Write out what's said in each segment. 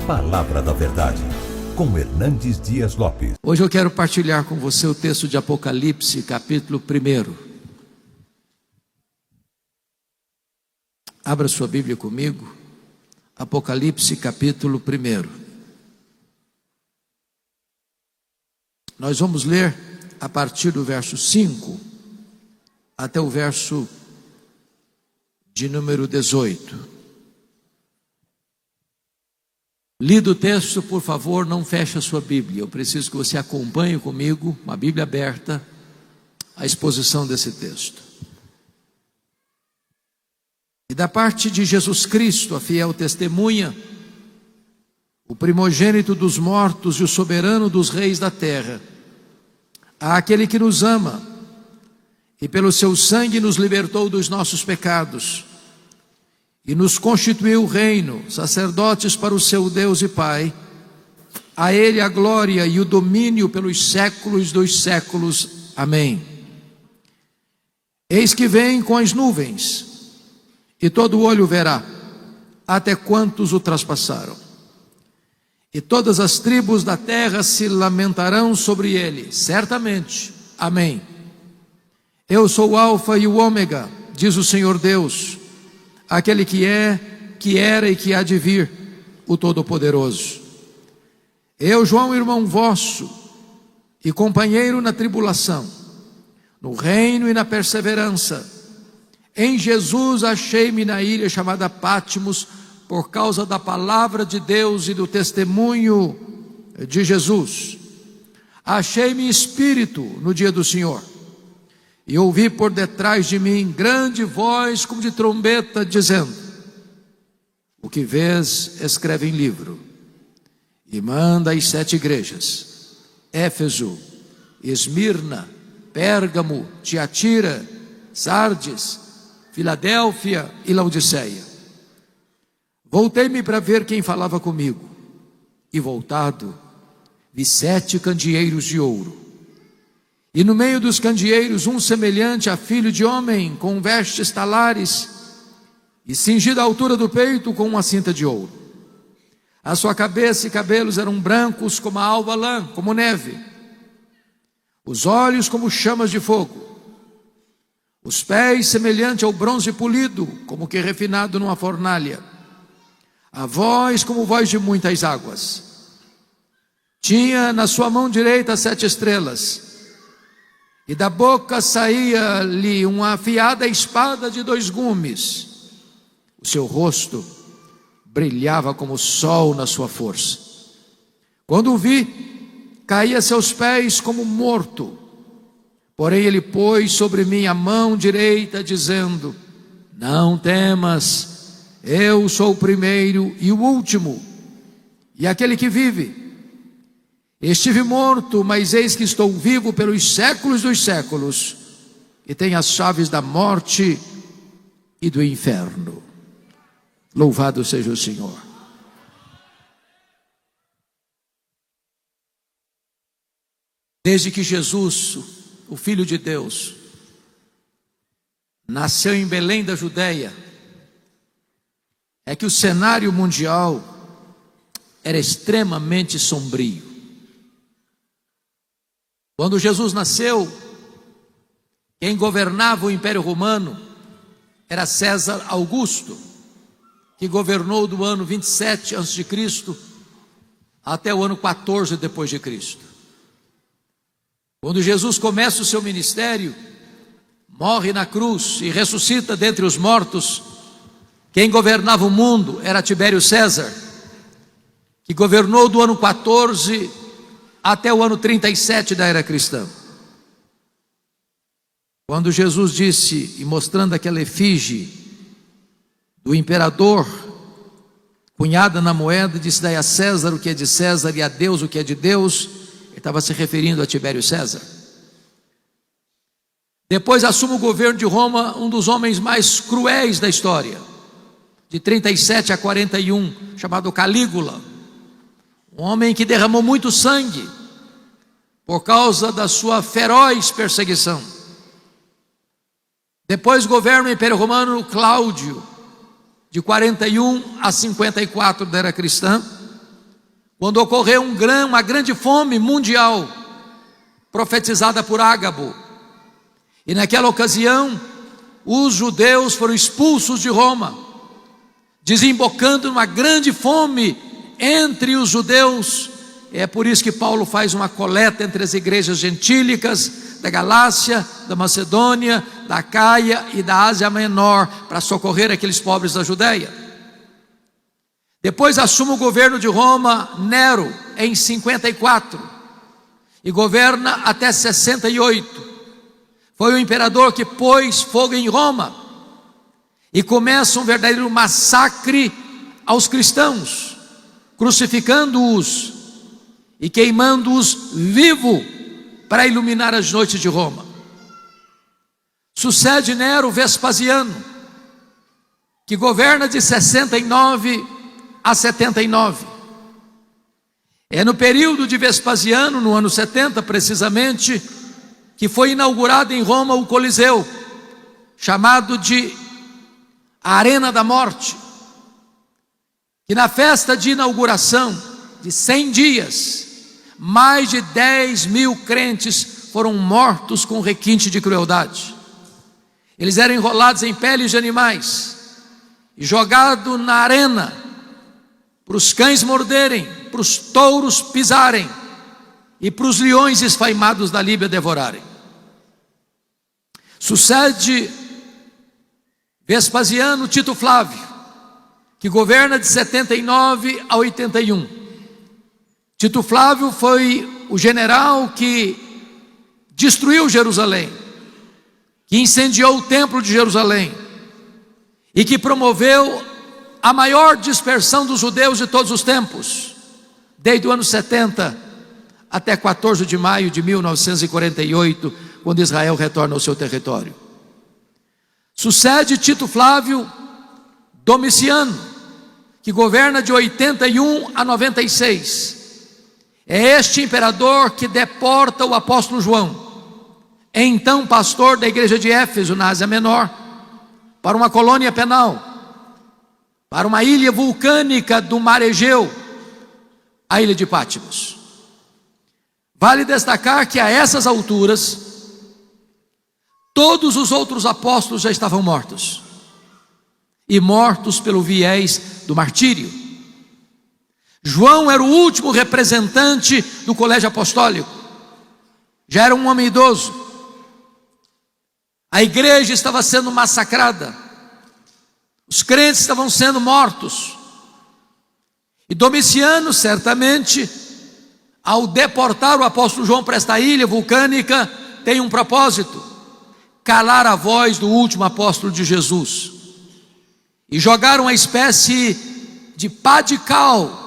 Palavra da Verdade, com Hernandes Dias Lopes. Hoje eu quero partilhar com você o texto de Apocalipse, capítulo 1. Abra sua Bíblia comigo. Apocalipse, capítulo 1. Nós vamos ler a partir do verso 5 até o verso de número 18. Lido o texto, por favor, não feche a sua Bíblia. Eu preciso que você acompanhe comigo, uma Bíblia aberta, a exposição desse texto. E da parte de Jesus Cristo, a fiel testemunha, o primogênito dos mortos e o soberano dos reis da terra, àquele que nos ama e pelo seu sangue nos libertou dos nossos pecados e nos constituiu reino, sacerdotes para o seu Deus e Pai, a Ele a glória e o domínio pelos séculos dos séculos. Amém. Eis que vem com as nuvens, e todo olho verá, até quantos o traspassaram. E todas as tribos da terra se lamentarão sobre ele, certamente. Amém. Eu sou o Alfa e o Ômega, diz o Senhor Deus, aquele que é, que era e que há de vir, o Todo-Poderoso. Eu, João, irmão vosso, e companheiro na tribulação, no reino e na perseverança, em Jesus achei-me na ilha chamada Patmos, por causa da palavra de Deus e do testemunho de Jesus. Achei-me espírito no dia do Senhor, e ouvi por detrás de mim grande voz como de trombeta, dizendo: o que vês, escreve em livro, e manda às 7 igrejas: Éfeso, Esmirna, Pérgamo, Tiatira, Sardes, Filadélfia e Laodiceia. Voltei-me para ver quem falava comigo, e voltado, vi 7 candeeiros de ouro, e no meio dos candeeiros um semelhante a filho de homem, com vestes talares, e cingido à altura do peito com uma cinta de ouro. A sua cabeça e cabelos eram brancos como a alva lã, como neve, os olhos como chamas de fogo, os pés semelhante ao bronze polido, como que refinado numa fornalha, a voz como voz de muitas águas. Tinha na sua mão direita 7 estrelas, e da boca saía-lhe uma afiada espada de 2 gumes. O seu rosto brilhava como o sol na sua força. Quando o vi, caí a seus pés como morto. Porém ele pôs sobre mim a mão direita, dizendo: não temas, eu sou o primeiro e o último, e aquele que vive. Estive morto, mas eis que estou vivo pelos séculos dos séculos, e tenho as chaves da morte e do inferno. Louvado seja o Senhor. Desde que Jesus, o Filho de Deus, nasceu em Belém da Judeia, é que o cenário mundial era extremamente sombrio. Quando Jesus nasceu, quem governava o Império Romano era César Augusto, que governou do ano 27 a.C. até o ano 14 depois de Cristo. Quando Jesus começa o seu ministério, morre na cruz e ressuscita dentre os mortos, quem governava o mundo era Tibério César, que governou do ano 14 até o ano 37 da era cristã. Quando Jesus disse, e mostrando aquela efígie do imperador, cunhada na moeda, disse: dai a César o que é de César e a Deus o que é de Deus, ele estava se referindo a Tibério César. Depois assume o governo de Roma um dos homens mais cruéis da história, de 37 a 41, chamado Calígula, um homem que derramou muito sangue por causa da sua feroz perseguição. Depois governa o Império Romano Cláudio, de 41 a 54 da era cristã, quando ocorreu uma grande fome mundial, profetizada por Ágabo. E naquela ocasião, os judeus foram expulsos de Roma, desembocando numa grande fome entre os judeus. É por isso que Paulo faz uma coleta entre as igrejas gentílicas da Galácia, da Macedônia, da Acaia e da Ásia Menor, para socorrer aqueles pobres da Judéia. Depois assume o governo de Roma Nero em 54 e governa até 68. Foi o imperador que pôs fogo em Roma e começa um verdadeiro massacre aos cristãos, crucificando-os e queimando-os vivo para iluminar as noites de Roma. Sucede Nero Vespasiano, que governa de 69 a 79. É no período de Vespasiano, no ano 70 precisamente, que foi inaugurado em Roma o Coliseu, chamado de Arena da Morte, que na festa de inauguração de 100 dias, mais de 10.000 crentes foram mortos com requinte de crueldade. Eles eram enrolados em peles de animais e jogados na arena, para os cães morderem, para os touros pisarem e para os leões esfaimados da Líbia devorarem. Sucede Vespasiano Tito Flávio, que governa de 79 a 81. Tito Flávio foi o general que destruiu Jerusalém, que incendiou o templo de Jerusalém e que promoveu a maior dispersão dos judeus de todos os tempos, desde o ano 70 até 14 de maio de 1948, quando Israel retorna ao seu território. Sucede Tito Flávio Domiciano, que governa de 81 a 96. É este imperador que deporta o apóstolo João, então pastor da igreja de Éfeso, na Ásia Menor, para uma colônia penal, para uma ilha vulcânica do mar Egeu, a ilha de Patmos. Vale destacar que a essas alturas, todos os outros apóstolos já estavam mortos, e mortos pelo viés do martírio. João era o último representante do colégio apostólico, já era um homem idoso. A igreja estava sendo massacrada, os crentes estavam sendo mortos, e Domiciano, certamente, ao deportar o apóstolo João para esta ilha vulcânica, tem um propósito: calar a voz do último apóstolo de Jesus, e jogar uma espécie de pá de cal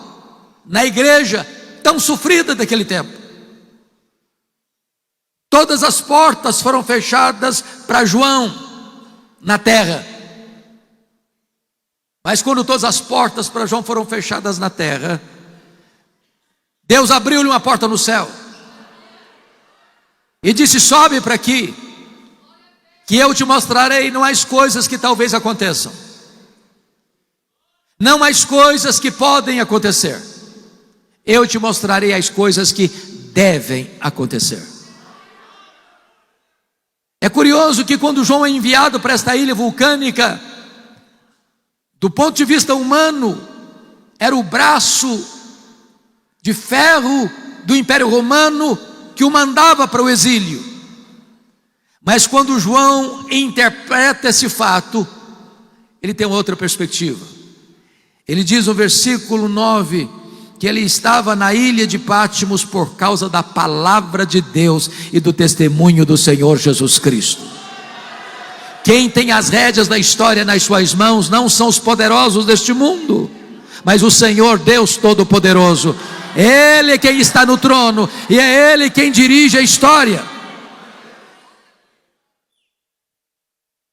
na igreja tão sofrida daquele tempo. Todas as portas foram fechadas para João na terra. Mas quando todas as portas para João foram fechadas na terra, Deus abriu-lhe uma porta no céu e disse: sobe para aqui, que eu te mostrarei não as coisas que talvez aconteçam, não as coisas que podem acontecer, eu te mostrarei as coisas que devem acontecer. É curioso que quando João é enviado para esta ilha vulcânica, do ponto de vista humano, era o braço de ferro do Império Romano que o mandava para o exílio. Mas quando João interpreta esse fato, ele tem outra perspectiva. Ele diz no versículo 9, que ele estava na ilha de Patmos por causa da palavra de Deus e do testemunho do Senhor Jesus Cristo. Quem tem as rédeas da história nas suas mãos não são os poderosos deste mundo, mas o Senhor Deus Todo-Poderoso. Ele é quem está no trono e é Ele quem dirige a história.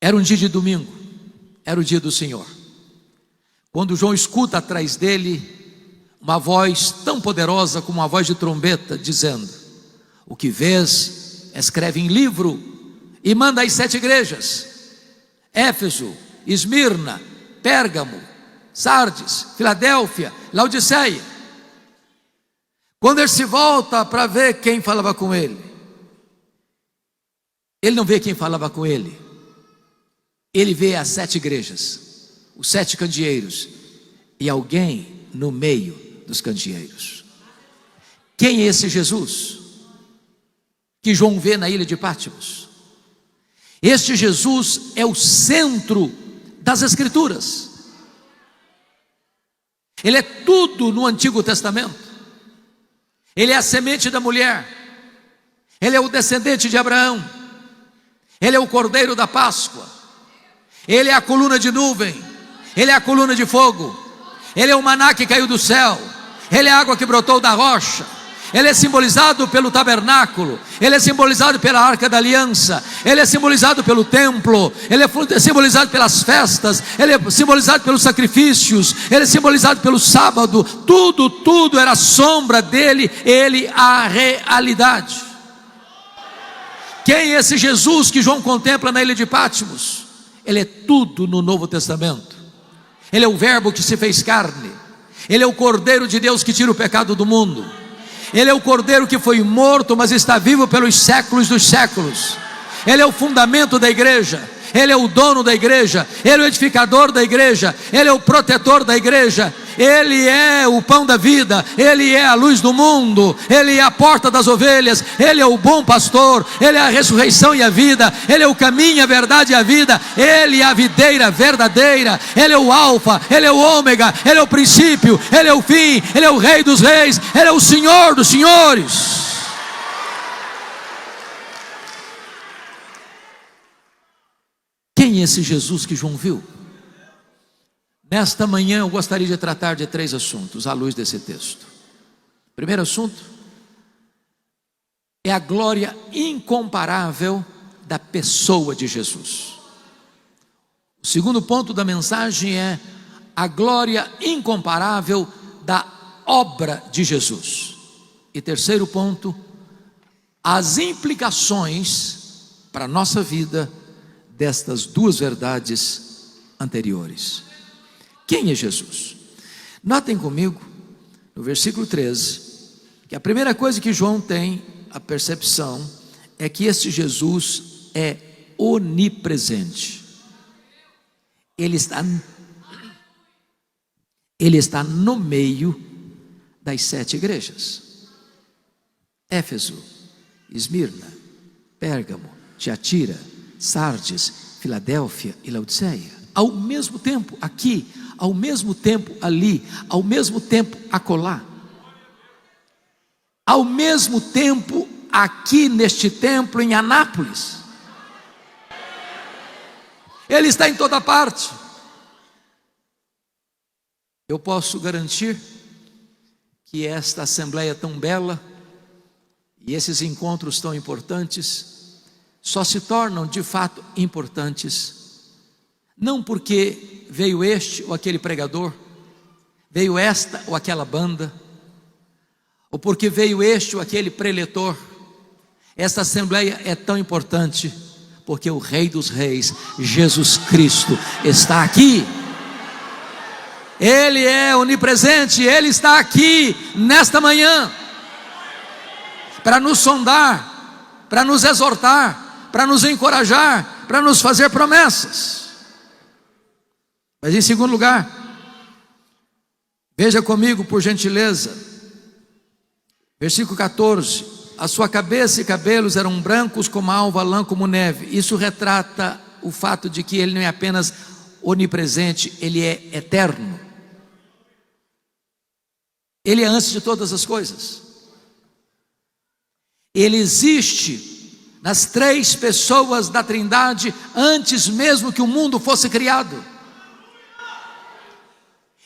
Era um dia de domingo, era o dia do Senhor, quando João escuta atrás dele uma voz tão poderosa como uma voz de trombeta, dizendo: o que vês, escreve em livro e manda às 7 igrejas: Éfeso, Esmirna, Pérgamo, Sardes, Filadélfia, Laodiceia. Quando ele se volta para ver quem falava com ele, ele não vê quem falava com ele, ele vê as 7 igrejas, os 7 candeeiros, e alguém no meio dos candeeiros. Quem é esse Jesus que João vê na ilha de Patmos? Este Jesus é o centro das Escrituras. Ele é tudo no Antigo Testamento. Ele é a semente da mulher, ele é o descendente de Abraão, ele é o cordeiro da Páscoa, ele é a coluna de nuvem, ele é a coluna de fogo, ele é o maná que caiu do céu, ele é a água que brotou da rocha. Ele é simbolizado pelo tabernáculo, ele é simbolizado pela arca da aliança, ele é simbolizado pelo templo, ele é simbolizado pelas festas, ele é simbolizado pelos sacrifícios, ele é simbolizado pelo sábado. Tudo era sombra dele, ele a realidade. Quem é esse Jesus que João contempla na ilha de Patmos? Ele é tudo no Novo Testamento. Ele é o verbo que se fez carne, ele é o cordeiro de Deus que tira o pecado do mundo. Ele é o cordeiro que foi morto, mas está vivo pelos séculos dos séculos. Ele é o fundamento da igreja, ele é o dono da igreja, ele é o edificador da igreja, ele é o protetor da igreja, ele é o pão da vida, ele é a luz do mundo, ele é a porta das ovelhas, ele é o bom pastor, ele é a ressurreição e a vida, ele é o caminho, a verdade e a vida, ele é a videira verdadeira, ele é o alfa, ele é o ômega, ele é o princípio, ele é o fim, ele é o rei dos reis, ele é o senhor dos senhores. Quem é esse Jesus que João viu? Nesta manhã eu gostaria de tratar de 3 assuntos à luz desse texto. Primeiro assunto é a glória incomparável da pessoa de Jesus. O segundo ponto da mensagem é a glória incomparável da obra de Jesus. E terceiro ponto, as implicações para a nossa vida destas 2 verdades anteriores. Quem é Jesus? Notem comigo, no versículo 13, que a primeira coisa que João tem a percepção é que este Jesus é onipresente. Ele está no meio das 7 igrejas: Éfeso, Esmirna, Pérgamo, Tiatira, Sardes, Filadélfia e Laodiceia. Ao mesmo tempo aqui, ao mesmo tempo ali, ao mesmo tempo acolá, ao mesmo tempo aqui neste templo em Anápolis. Ele está em toda parte. Eu posso garantir que esta assembleia tão bela e esses encontros tão importantes só se tornam de fato importantes não porque veio este ou aquele pregador, veio esta ou aquela banda, ou porque veio este ou aquele preletor. Esta assembleia é tão importante porque o Rei dos Reis, Jesus Cristo, está aqui. Ele é onipresente, Ele está aqui nesta manhã para nos sondar, para nos exortar, para nos encorajar, para nos fazer promessas. Mas em segundo lugar, veja comigo por gentileza, versículo 14: a sua cabeça e cabelos eram brancos como a alva, lã como neve. Isso retrata o fato de que Ele não é apenas onipresente, Ele é eterno. Ele é antes de todas as coisas. Ele existe nas 3 pessoas da Trindade antes mesmo que o mundo fosse criado.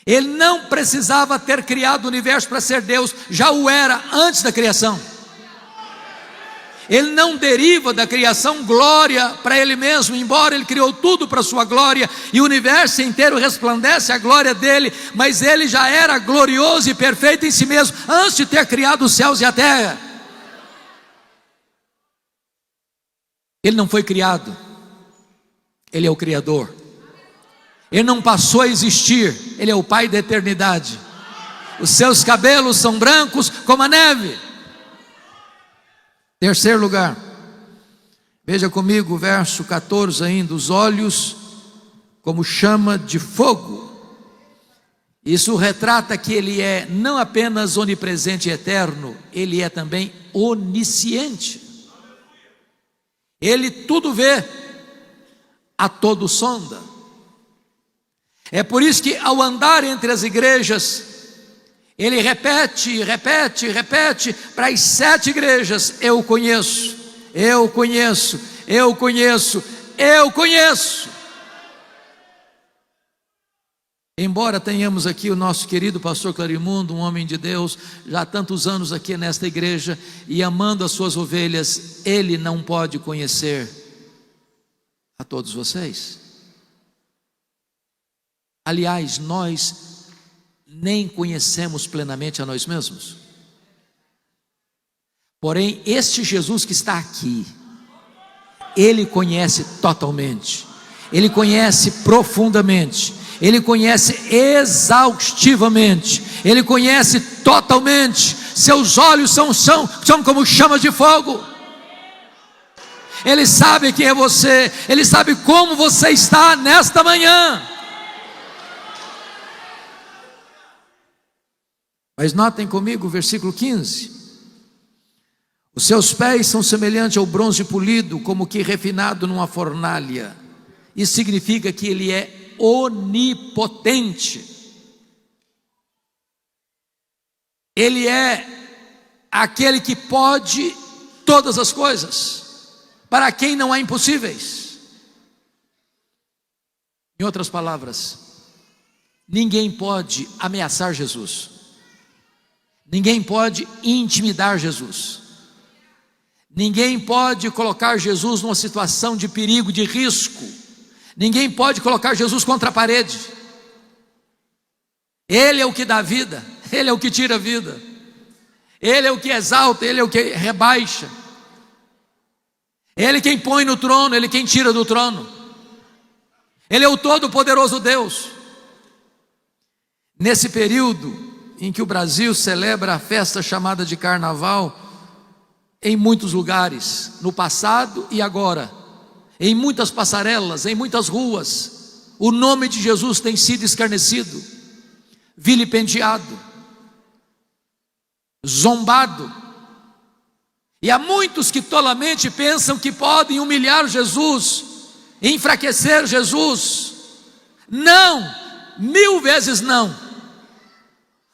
Ele não precisava ter criado o universo para ser Deus, já o era antes da criação. Ele não deriva da criação glória para Ele mesmo, embora Ele criou tudo para a sua glória, e o universo inteiro resplandece a glória dEle, mas Ele já era glorioso e perfeito em si mesmo, antes de ter criado os céus e a terra. Ele não foi criado, Ele é o Criador. Ele não passou a existir, Ele é o Pai da eternidade. Os seus cabelos são brancos como a neve. Terceiro lugar, veja comigo o verso 14 ainda: os olhos como chama de fogo. Isso retrata que ele é não apenas onipresente e eterno, ele é também onisciente. Ele tudo vê, a todo sonda. É por isso que ao andar entre as igrejas, ele repete para as 7 igrejas: eu conheço, eu conheço, eu conheço, eu conheço. Embora tenhamos aqui o nosso querido pastor Clarimundo, um homem de Deus, já há tantos anos aqui nesta igreja e amando as suas ovelhas, ele não pode conhecer a todos vocês. Aliás, nós nem conhecemos plenamente a nós mesmos. Porém, este Jesus que está aqui, ele conhece totalmente, ele conhece profundamente, ele conhece exaustivamente, ele conhece totalmente. Seus olhos são como chamas de fogo. Ele sabe quem é você, ele sabe como você está nesta manhã. Mas notem comigo o versículo 15: os seus pés são semelhantes ao bronze polido, como que refinado numa fornalha. Isso significa que ele é onipotente. Ele é aquele que pode todas as coisas, para quem não há impossíveis. Em outras palavras, ninguém pode ameaçar Jesus, ninguém pode intimidar Jesus, ninguém pode colocar Jesus numa situação de perigo, de risco. Ninguém pode colocar Jesus contra a parede. Ele é o que dá vida, ele é o que tira a vida, ele é o que exalta, ele é o que rebaixa, ele é quem põe no trono, ele é quem tira do trono. Ele é o todo-poderoso Deus. Nesse período em que o Brasil celebra a festa chamada de Carnaval, em muitos lugares, no passado e agora, em muitas passarelas, em muitas ruas, o nome de Jesus tem sido escarnecido, vilipendiado, zombado. E há muitos que tolamente pensam que podem humilhar Jesus, enfraquecer Jesus. Não, 1000 vezes não.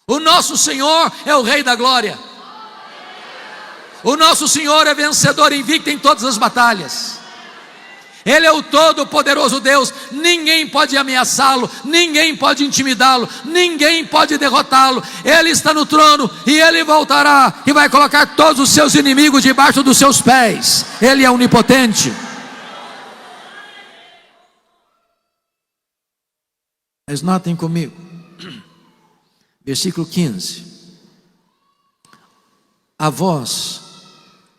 O nosso Senhor é o Rei da Glória. O nosso Senhor é vencedor invicto em todas as batalhas. Ele é o todo-poderoso Deus. Ninguém pode ameaçá-lo, ninguém pode intimidá-lo, ninguém pode derrotá-lo. Ele está no trono e ele voltará e vai colocar todos os seus inimigos debaixo dos seus pés. Ele é onipotente. Mas notem comigo, versículo 15: a voz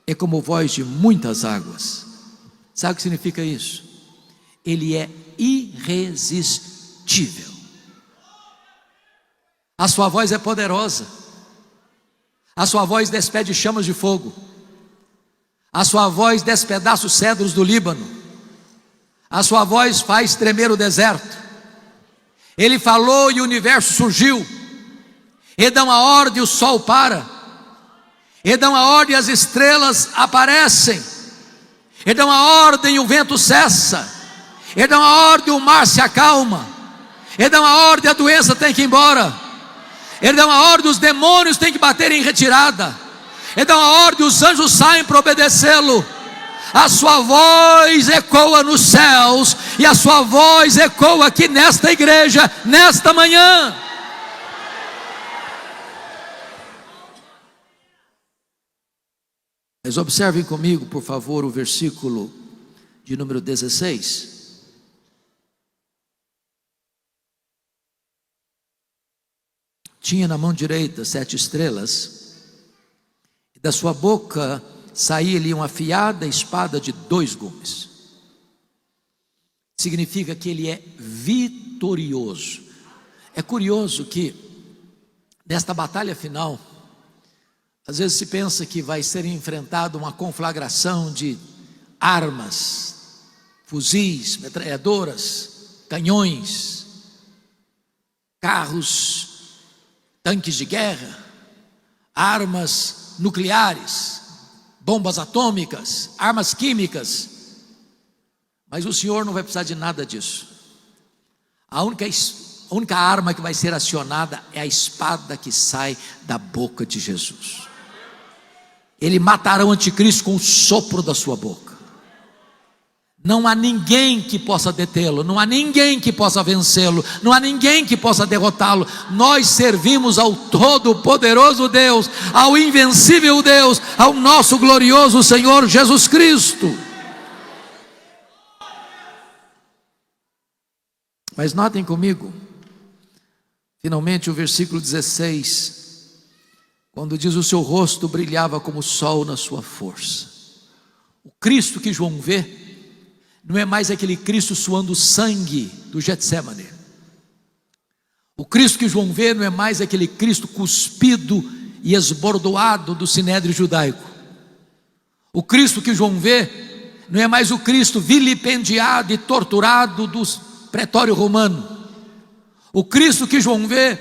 é como voz de muitas águas. Sabe o que significa isso? Ele é irresistível. A sua voz é poderosa. A sua voz despede chamas de fogo. A sua voz despedaça os cedros do Líbano. A sua voz faz tremer o deserto. Ele falou e o universo surgiu. Ele dá uma ordem e o sol para. Ele dá uma ordem e as estrelas aparecem. Ele dá uma ordem e o vento cessa. Ele dá uma ordem e o mar se acalma. Ele dá uma ordem e a doença tem que ir embora. Ele dá uma ordem e os demônios têm que bater em retirada. Ele dá uma ordem e os anjos saem para obedecê-lo. A sua voz ecoa nos céus e a sua voz ecoa aqui nesta igreja, nesta manhã. Mas observem comigo, por favor, o versículo de número 16. Tinha na mão direita 7 estrelas, e da sua boca saía-lhe uma afiada espada de 2 gumes. Significa que ele é vitorioso. É curioso que Nesta batalha final, às vezes se pensa que vai ser enfrentada uma conflagração de armas, fuzis, metralhadoras, canhões, carros, tanques de guerra, armas nucleares, bombas atômicas, armas químicas. Mas o Senhor não vai precisar de nada disso. A única arma que vai ser acionada é a espada que sai da boca de Jesus. Ele matará o anticristo com o sopro da sua boca. Não há ninguém que possa detê-lo, não há ninguém que possa vencê-lo, não há ninguém que possa derrotá-lo. Nós servimos ao todo-poderoso Deus, ao invencível Deus, ao nosso glorioso Senhor Jesus Cristo. Mas notem comigo, finalmente o versículo 16, quando diz: o seu rosto brilhava como o sol na sua força. O Cristo que João vê não é mais aquele Cristo suando sangue do Getsêmani. O Cristo que João vê não é mais aquele Cristo cuspido e esbordoado do sinédrio judaico. O Cristo que João vê não é mais o Cristo vilipendiado e torturado do pretório romano. O Cristo que João vê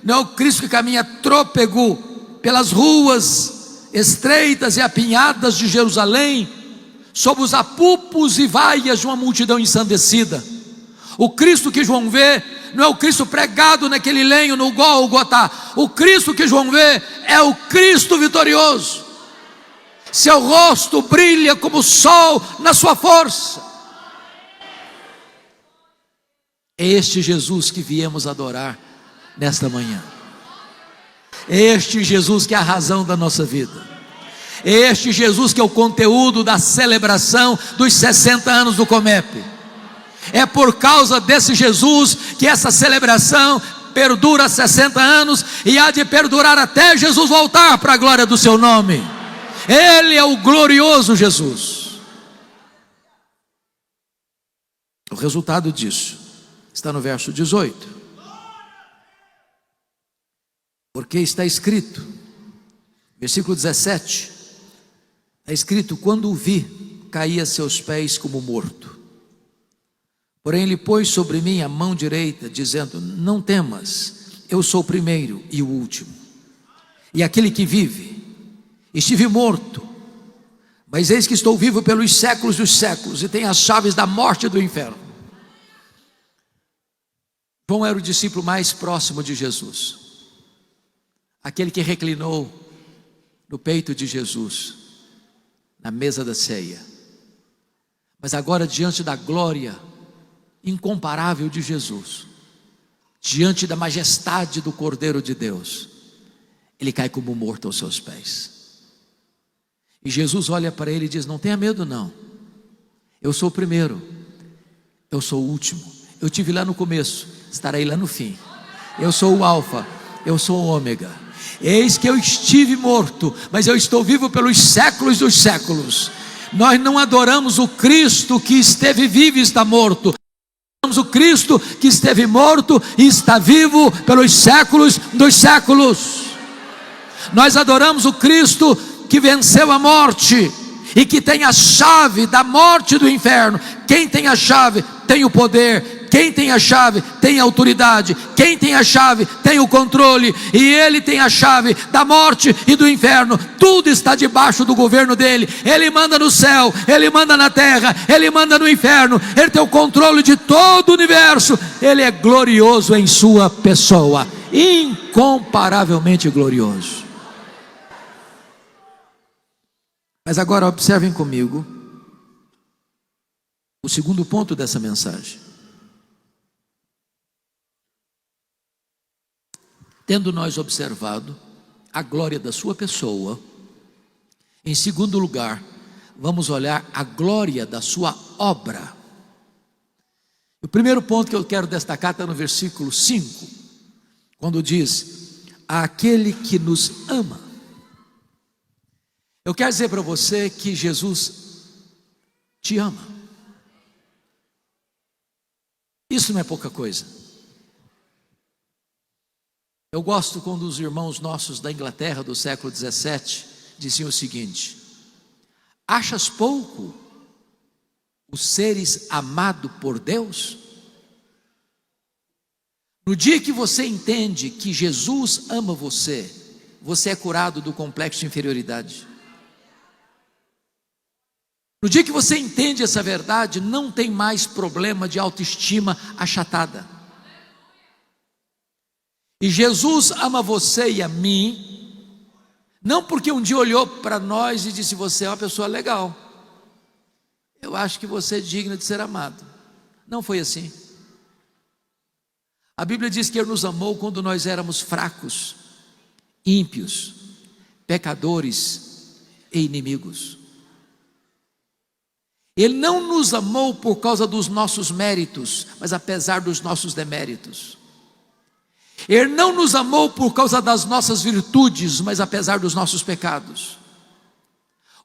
não é o Cristo que caminha trôpego pelas ruas estreitas e apinhadas de Jerusalém, sob os apupos e vaias de uma multidão ensandecida. O Cristo que João vê não é o Cristo pregado naquele lenho no Gólgota. O Cristo que João vê é o Cristo vitorioso. Seu rosto brilha como o sol na sua força. É este Jesus que viemos adorar nesta manhã. É este Jesus que é a razão da nossa vida. É este Jesus que é o conteúdo da celebração dos 60 anos do Comep. É por causa desse Jesus que essa celebração perdura 60 anos e há de perdurar até Jesus voltar para a glória do seu nome. Ele é o glorioso Jesus. O resultado disso está no verso 18. Porque está escrito, versículo 17, está escrito: quando o vi, caí a seus pés como morto. Porém ele pôs sobre mim a mão direita, dizendo: não temas, eu sou o primeiro e o último, e aquele que vive. Estive morto, mas eis que estou vivo pelos séculos dos séculos, e tenho as chaves da morte e do inferno. João era o discípulo mais próximo de Jesus, aquele que reclinou no peito de Jesus, na mesa da ceia. Mas agora, diante da glória incomparável de Jesus, diante da majestade do Cordeiro de Deus, ele cai como morto aos seus pés. E Jesus olha para ele e diz: não tenha medo não, eu sou o primeiro, eu sou o último, eu estive lá no começo, estarei lá no fim. Eu sou o alfa, eu sou o ômega. Eis que eu estive morto, mas eu estou vivo pelos séculos dos séculos. Nós não adoramos o Cristo que esteve vivo e está morto. Adoramos o Cristo que esteve morto e está vivo pelos séculos dos séculos. Nós adoramos o Cristo que venceu a morte e que tem a chave da morte e do inferno. Quem tem a chave tem o poder. Quem tem a chave tem a autoridade. Quem tem a chave tem o controle. E ele tem a chave da morte e do inferno. Tudo está debaixo do governo dele. Ele manda no céu, ele manda na terra, ele manda no inferno. Ele tem o controle de todo o universo. Ele é glorioso em sua pessoa, incomparavelmente glorioso. Mas agora observem comigo o segundo ponto dessa mensagem. Tendo nós observado a glória da sua pessoa, em segundo lugar, vamos olhar a glória da sua obra. O primeiro ponto que eu quero destacar está no versículo 5, quando diz: aquele que nos ama. Eu quero dizer para você que Jesus te ama. Isso não é pouca coisa. Eu gosto quando os irmãos nossos da Inglaterra do século 17 diziam o seguinte: achas pouco os seres amados por Deus? No dia que você entende que Jesus ama você, você é curado do complexo de inferioridade. No dia que você entende essa verdade, não tem mais problema de autoestima achatada. E Jesus ama você e a mim, não porque um dia olhou para nós e disse: você é uma pessoa legal, eu acho que você é digna de ser amado. Não foi assim. A Bíblia diz que Ele nos amou quando nós éramos fracos, ímpios, pecadores e inimigos. Ele não nos amou por causa dos nossos méritos, mas apesar dos nossos deméritos. Ele não nos amou por causa das nossas virtudes, mas apesar dos nossos pecados.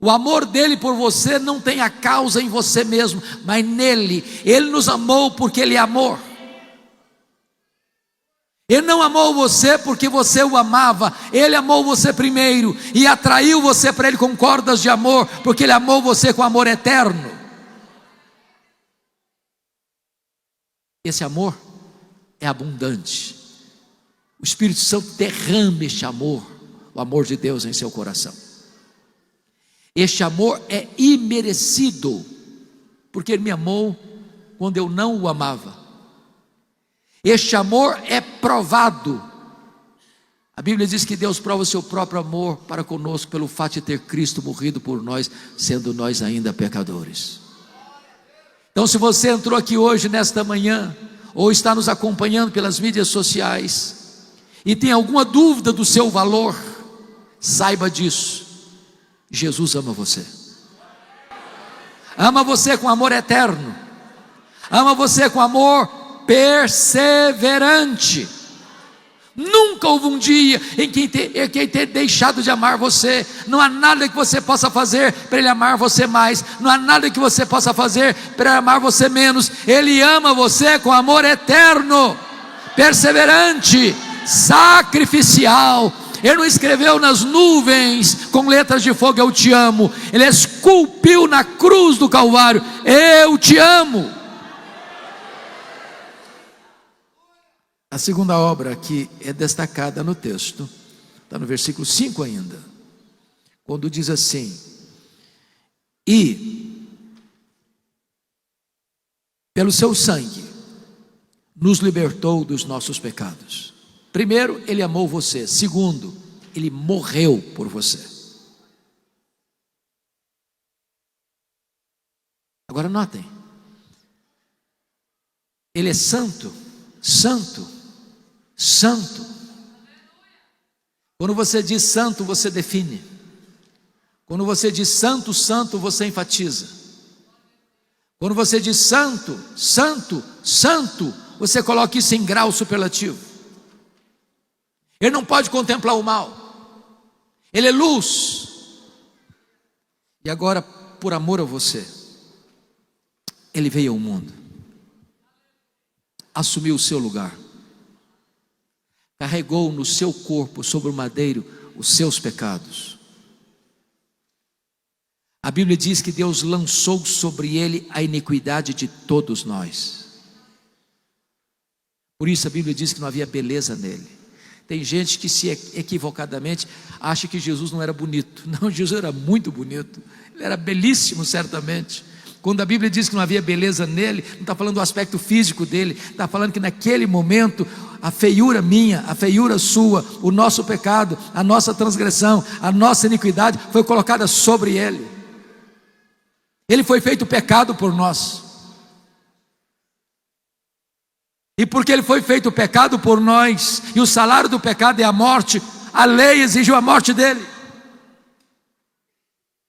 O amor dele por você não tem a causa em você mesmo, mas nele. Ele nos amou porque ele é amor. Ele não amou você porque você o amava, ele amou você primeiro e atraiu você para ele com cordas de amor, porque ele amou você com amor eterno. Esse amor é abundante. O Espírito Santo derrama este amor, o amor de Deus em seu coração. Este amor é imerecido, porque Ele me amou quando eu não o amava. Este amor é provado. A Bíblia diz que Deus prova o seu próprio amor para conosco pelo fato de ter Cristo morrido por nós, sendo nós ainda pecadores. Então, se você entrou aqui hoje, nesta manhã, ou está nos acompanhando pelas mídias sociais, e tem alguma dúvida do seu valor, saiba disso: Jesus ama você. Ama você com amor eterno. Ama você com amor perseverante. Nunca houve um dia em que ele tenha deixado de amar você. Não há nada que você possa fazer para Ele amar você mais. Não há nada que você possa fazer para Ele amar você menos. Ele ama você com amor eterno, perseverante, sacrificial. Ele não escreveu nas nuvens com letras de fogo: eu te amo. Ele esculpiu na cruz do Calvário: eu te amo. A segunda obra que é destacada no texto, está no versículo 5 ainda, quando diz assim: e pelo seu sangue nos libertou dos nossos pecados. Primeiro, Ele amou você. Segundo, Ele morreu por você. Agora notem, Ele é santo, santo, santo. Quando você diz santo, você define. Quando você diz santo, santo, você enfatiza. Quando você diz santo, santo, santo, você coloca isso em grau superlativo. Ele não pode contemplar o mal. Ele é luz. E agora, por amor a você, Ele veio ao mundo, assumiu o seu lugar, carregou no seu corpo, sobre o madeiro, os seus pecados. A Bíblia diz que Deus lançou sobre Ele a iniquidade de todos nós. Por isso a Bíblia diz que não havia beleza nele. Tem gente que se equivocadamente acha que Jesus não era bonito. Não, Jesus era muito bonito. Ele era belíssimo, certamente. Quando a Bíblia diz que não havia beleza nele, não está falando do aspecto físico dele, está falando que naquele momento a feiura minha, a feiura sua, o nosso pecado, a nossa transgressão, a nossa iniquidade foi colocada sobre ele. Ele foi feito pecado por nós. E porque ele foi feito pecado por nós, e o salário do pecado é a morte, a lei exigiu a morte dele.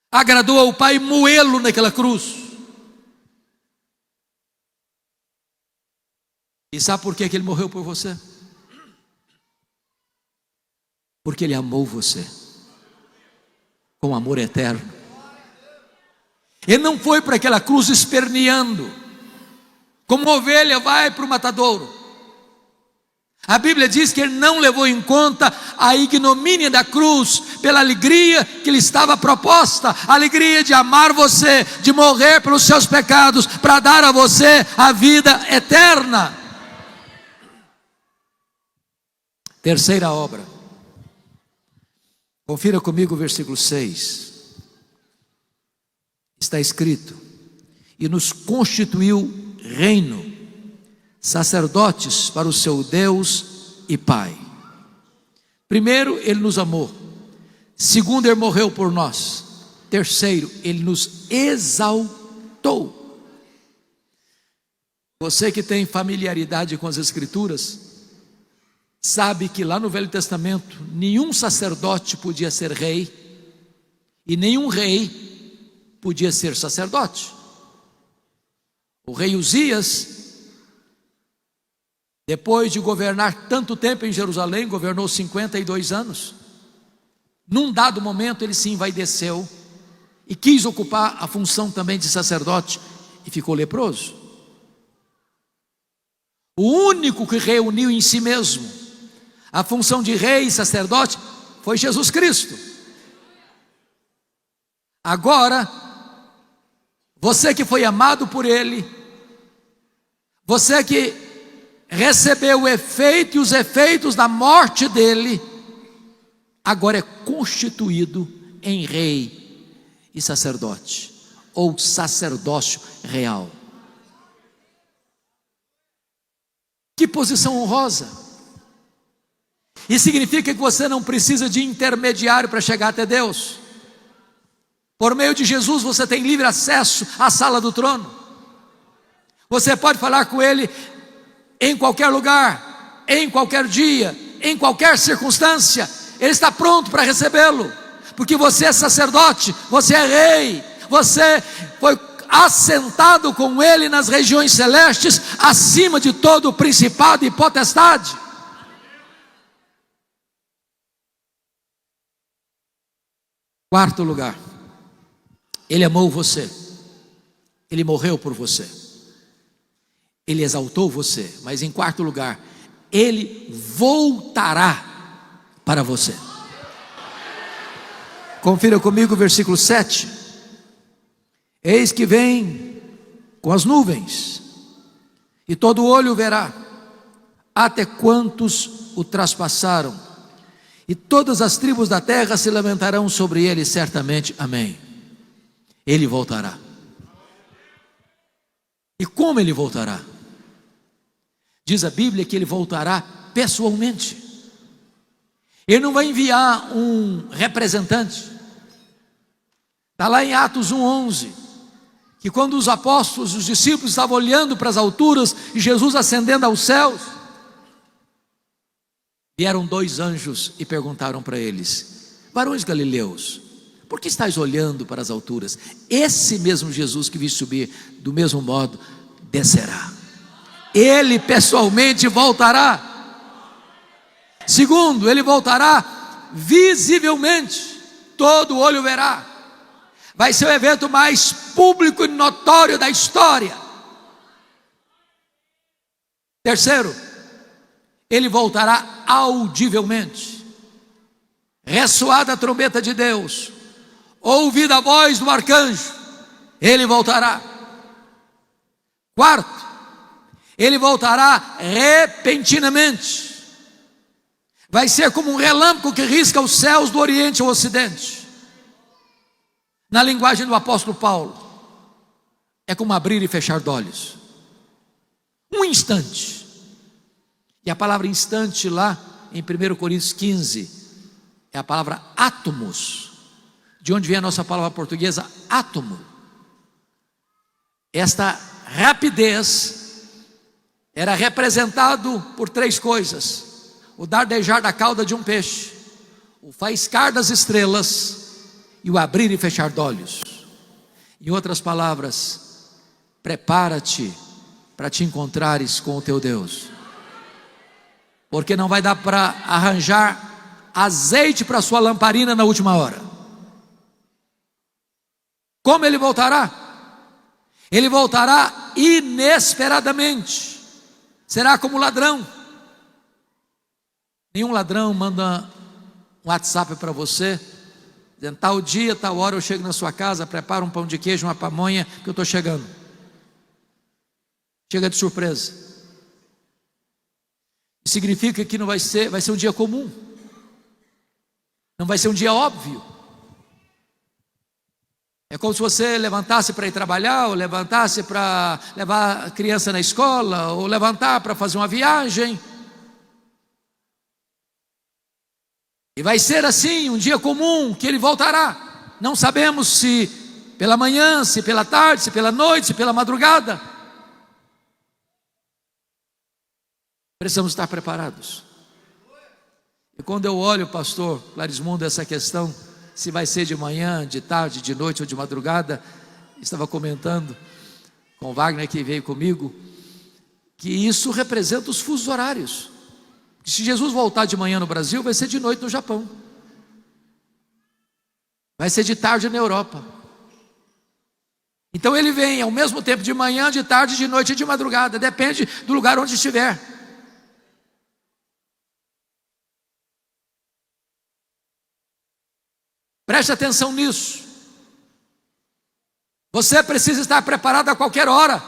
Agradou ao Pai moê-lo naquela cruz. E sabe por que ele morreu por você? Porque Ele amou você com amor eterno. Ele não foi para aquela cruz esperneando, como uma ovelha vai para o matadouro. A Bíblia diz que ele não levou em conta a ignomínia da cruz, pela alegria que lhe estava proposta, a alegria de amar você, de morrer pelos seus pecados, para dar a você a vida eterna. Terceira obra. Confira comigo o versículo 6. Está escrito: e nos constituiu reino, sacerdotes para o seu Deus e Pai. Primeiro, ele nos amou. Segundo, ele morreu por nós. Terceiro, ele nos exaltou. Você que tem familiaridade com as Escrituras, sabe que lá no Velho Testamento, nenhum sacerdote podia ser rei, e nenhum rei podia ser sacerdote. O rei Uzias, depois de governar tanto tempo em Jerusalém, governou 52 anos. Num dado momento ele se envaideceu e quis ocupar a função também de sacerdote e ficou leproso. O único que reuniu em si mesmo a função de rei e sacerdote foi Jesus Cristo. Agora, você que foi amado por Ele, você que recebeu o efeito e os efeitos da morte dele, agora é constituído em rei e sacerdote, ou sacerdócio real. Que posição honrosa! Isso significa que você não precisa de intermediário para chegar até Deus. Por meio de Jesus você tem livre acesso à sala do trono. Você pode falar com Ele em qualquer lugar, em qualquer dia, em qualquer circunstância. Ele está pronto para recebê-lo, porque você é sacerdote, você é rei, você foi assentado com Ele nas regiões celestes, acima de todo principado e potestade. Quarto lugar, Ele amou você, Ele morreu por você, Ele exaltou você, mas em quarto lugar, Ele voltará para você. Confira comigo o versículo 7. Eis que vem com as nuvens, e todo olho verá, até quantos o traspassaram, e todas as tribos da terra se lamentarão sobre ele, certamente. Amém. Ele voltará. E como ele voltará? Diz a Bíblia que ele voltará pessoalmente. Ele não vai enviar um representante. Está lá em Atos 1:11, que quando os apóstolos, os discípulos estavam olhando para as alturas e Jesus ascendendo aos céus, vieram dois anjos e perguntaram para eles: varões galileus, por que estáis olhando para as alturas? Esse mesmo Jesus que vi subir, do mesmo modo descerá. Ele pessoalmente voltará. Segundo, ele voltará visivelmente, todo olho verá. Vai ser o evento mais público e notório da história. Terceiro, ele voltará audivelmente. Ressoada a trombeta de Deus, ouvida a voz do arcanjo, ele voltará. Quarto, ele voltará repentinamente. Vai ser como um relâmpago que risca os céus do oriente ao ocidente. Na linguagem do apóstolo Paulo, é como abrir e fechar de olhos. Um instante. E a palavra instante lá em 1 Coríntios 15 é a palavra átomos, de onde vem a nossa palavra portuguesa átomo. Esta rapidez era representado por três coisas: o dardejar da cauda de um peixe, o faiscar das estrelas e o abrir e fechar de olhos. Em outras palavras, prepara-te para te encontrares com o teu Deus, porque não vai dar para arranjar azeite para sua lamparina na última hora. Como ele voltará? Ele voltará inesperadamente. Será como ladrão. Nenhum ladrão manda um WhatsApp para você, dizendo, tal dia, tal hora eu chego na sua casa, prepara um pão de queijo, uma pamonha, que eu estou chegando. Chega de surpresa. Significa que não vai ser um dia comum. Não vai ser um dia óbvio. É como se você levantasse para ir trabalhar, ou levantasse para levar a criança na escola, ou levantar para fazer uma viagem. E vai ser assim, um dia comum, que ele voltará. Não sabemos se pela manhã, se pela tarde, se pela noite, se pela madrugada. Precisamos estar preparados. E quando eu olho, pastor Clarismundo, essa questão, se vai ser de manhã, de tarde, de noite ou de madrugada, estava comentando com o Wagner que veio comigo, que isso representa os fusos horários. Que se Jesus voltar de manhã no Brasil, vai ser de noite no Japão. Vai ser de tarde na Europa. Então ele vem ao mesmo tempo de manhã, de tarde, de noite e de madrugada. Depende do lugar onde estiver. Preste atenção nisso. Você precisa estar preparado a qualquer hora.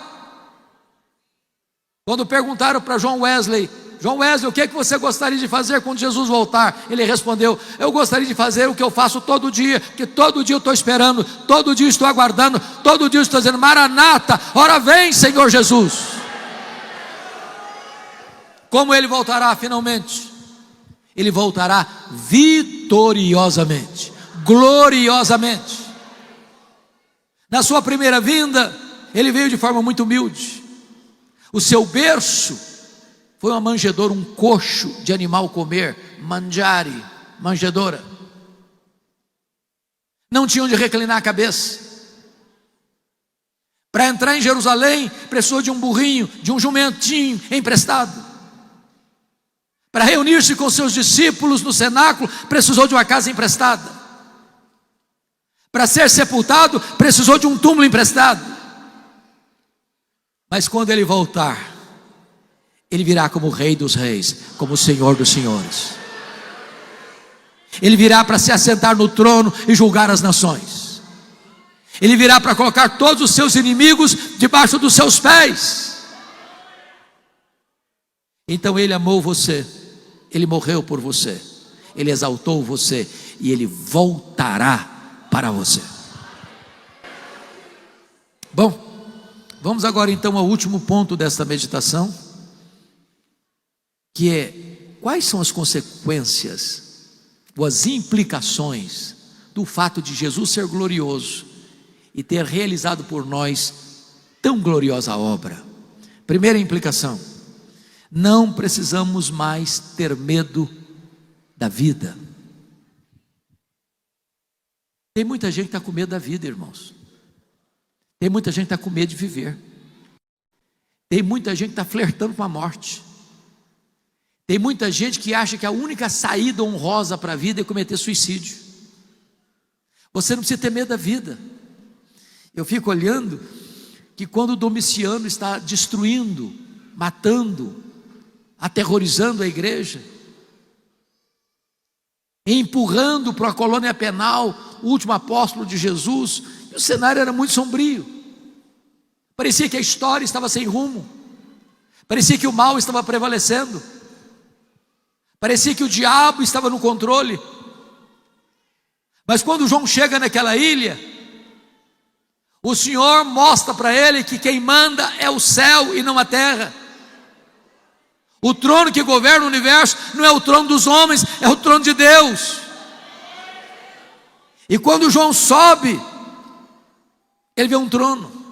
Quando perguntaram para João Wesley, o que é que você gostaria de fazer quando Jesus voltar? Ele respondeu, eu gostaria de fazer o que eu faço todo dia, porque todo dia eu estou esperando, todo dia estou aguardando, todo dia estou dizendo, Maranata, ora vem Senhor Jesus. Como ele voltará finalmente? Ele voltará vitoriosamente, gloriosamente. Na sua primeira vinda, ele veio de forma muito humilde. O seu berço foi uma manjedoura, um coxo de animal comer, mangiare, manjedoura. Não tinha onde reclinar a cabeça. Para entrar em Jerusalém, precisou de um burrinho, de um jumentinho emprestado. Para reunir-se com seus discípulos no cenáculo, precisou de uma casa emprestada. Para ser sepultado, precisou de um túmulo emprestado. Mas quando ele voltar, ele virá como Rei dos Reis, como Senhor dos Senhores. Ele virá para se assentar no trono e julgar as nações. Ele virá para colocar todos os seus inimigos debaixo dos seus pés. Então ele amou você, ele morreu por você, ele exaltou você e ele voltará para você. Bom, vamos agora então ao último ponto desta meditação, que é, quais são as consequências, ou as implicações do fato de Jesus ser glorioso e ter realizado por nós tão gloriosa obra? Primeira implicação, não precisamos mais ter medo da vida. Tem muita gente que está com medo da vida, irmãos. Tem muita gente que está com medo de viver. Tem muita gente que está flertando com a morte. Tem muita gente que acha que a única saída honrosa para a vida é cometer suicídio. Você não precisa ter medo da vida. Eu fico olhando que quando o Domiciano está destruindo, matando, aterrorizando a igreja, empurrando para a colônia penal o último apóstolo de Jesus, e o cenário era muito sombrio. Parecia que a história estava sem rumo. Parecia que o mal estava prevalecendo. Parecia que o diabo estava no controle. Mas quando João chega naquela ilha, o Senhor mostra para ele que quem manda é o céu e não a terra. O trono que governa o universo não é o trono dos homens, é o trono de Deus. E quando João sobe, ele vê um trono.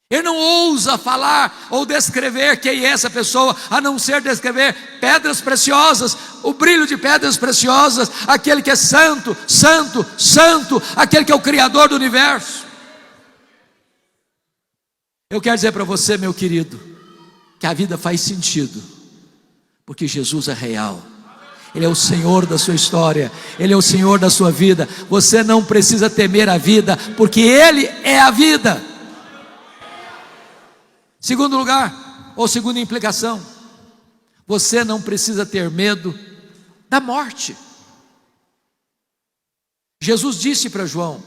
Ele não ousa falar ou descrever quem é essa pessoa, a não ser descrever pedras preciosas, o brilho de pedras preciosas, aquele que é santo, santo, santo, aquele que é o Criador do universo. Eu quero dizer para você, meu querido, que a vida faz sentido, porque Jesus é real. Ele é o Senhor da sua história, Ele é o Senhor da sua vida. Você não precisa temer a vida, porque Ele é a vida. Segundo lugar, ou segunda implicação, Você não precisa ter medo da morte. Jesus disse para João: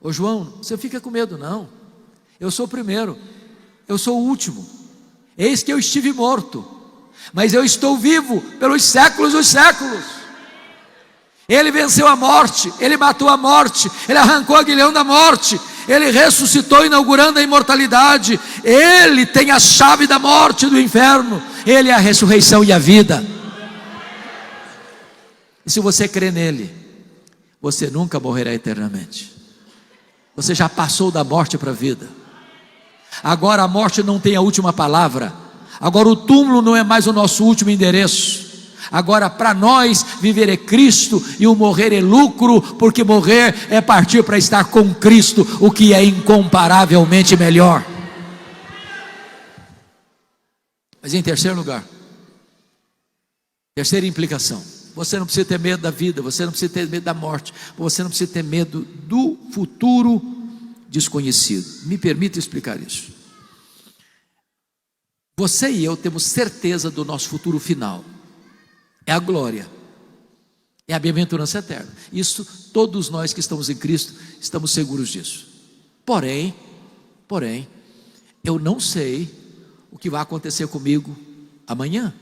ô João, você fica com medo não, eu sou o primeiro, eu sou o último. Eis que eu estive morto, mas eu estou vivo pelos séculos dos séculos. Ele venceu a morte, Ele matou a morte, Ele arrancou o aguilhão da morte, Ele ressuscitou, inaugurando a imortalidade. Ele tem a chave da morte e do inferno. Ele é a ressurreição e a vida. E se você crê nele, você nunca morrerá eternamente. Você já passou da morte para a vida. Agora a morte não tem a última palavra. Agora o túmulo não é mais o nosso último endereço. Agora para nós viver é Cristo e o morrer é lucro, porque morrer é partir para estar com Cristo, o que é incomparavelmente melhor. Mas em terceiro lugar, terceira implicação: você não precisa ter medo da vida, você não precisa ter medo da morte, você não precisa ter medo do futuro desconhecido. Me permita explicar isso. Você e eu temos certeza do nosso futuro final. É a glória, é a bem-aventurança eterna. Isso, todos nós que estamos em Cristo, estamos seguros disso. Porém, eu não sei o que vai acontecer comigo amanhã.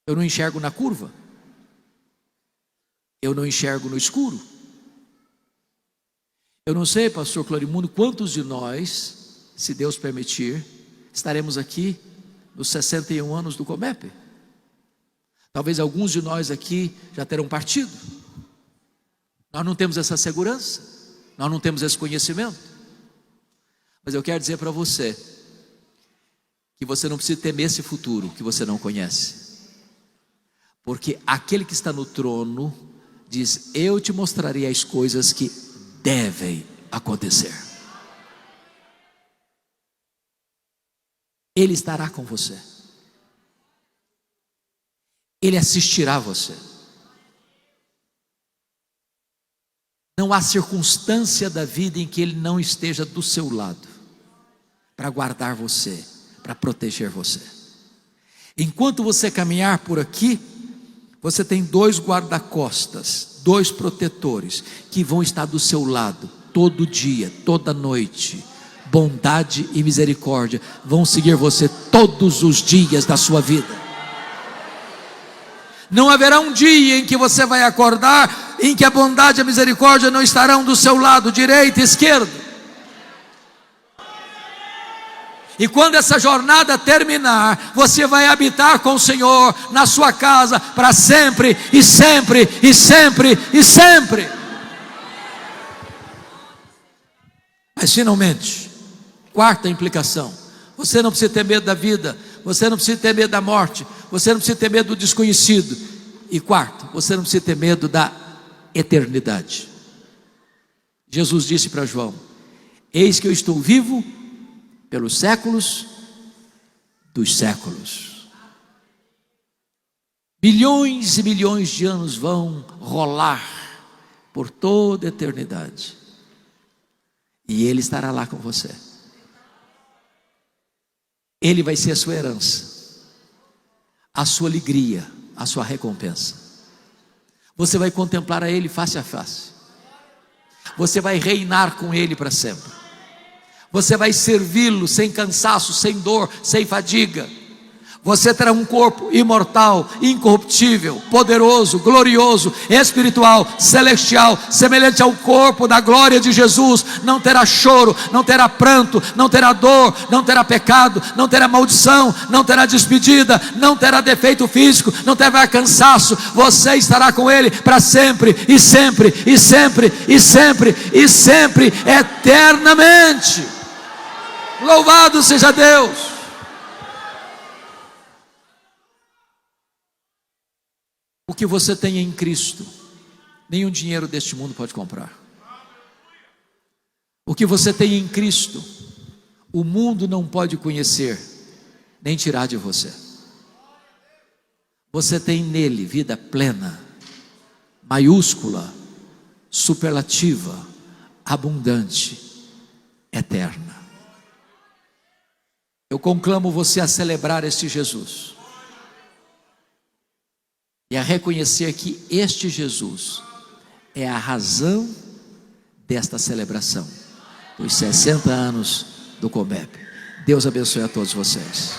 Eu não enxergo na curva, eu não enxergo no escuro. Eu não sei, pastor Clorimundo, quantos de nós, se Deus permitir, estaremos aqui nos 61 anos do Comep. Talvez alguns de nós aqui já terão partido. Nós não temos essa segurança, nós não temos esse conhecimento. Mas eu quero dizer para você que você não precisa temer esse futuro que você não conhece, porque aquele que está no trono diz: eu te mostrarei as coisas que devem acontecer. Ele estará com você, Ele assistirá a você. Não há circunstância da vida em que Ele não esteja do seu lado, para guardar você, para proteger você. Enquanto você caminhar por aqui, você tem 2 guarda-costas, 2 protetores, que vão estar do seu lado, todo dia, toda noite. Bondade e misericórdia vão seguir você todos os dias da sua vida. Não haverá um dia em que você vai acordar em que a bondade e a misericórdia não estarão do seu lado, direito e esquerdo. E quando essa jornada terminar, você vai habitar com o Senhor na sua casa para sempre e sempre e sempre e sempre. Mas finalmente, quarta implicação: você não precisa ter medo da vida, você não precisa ter medo da morte, você não precisa ter medo do desconhecido. E quarto, você não precisa ter medo da eternidade. Jesus disse para João: eis que eu estou vivo pelos séculos dos séculos. Bilhões e bilhões de anos vão rolar por toda a eternidade, e Ele estará lá com você. Ele vai ser a sua herança, a sua alegria, a sua recompensa. Você vai contemplar a Ele face a face. Você vai reinar com Ele para sempre. Você vai servi-lo sem cansaço, sem dor, sem fadiga. Você terá um corpo imortal, incorruptível, poderoso, glorioso, espiritual, celestial, semelhante ao corpo da glória de Jesus. Não terá choro, não terá pranto, não terá dor, não terá pecado, não terá maldição, não terá despedida, não terá defeito físico, não terá cansaço. Você estará com Ele para sempre, e sempre, e sempre, e sempre, e sempre, eternamente. Louvado seja Deus. O que você tem em Cristo, nenhum dinheiro deste mundo pode comprar. O que você tem em Cristo, o mundo não pode conhecer, nem tirar de você. Você tem nele vida plena, maiúscula, superlativa, abundante, eterna. Eu conclamo você a celebrar este Jesus e a reconhecer que este Jesus é a razão desta celebração dos 60 anos do Comeb. Deus abençoe a todos vocês.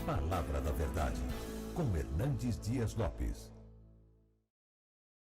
Palavra da Verdade, com Hernandes Dias Lopes.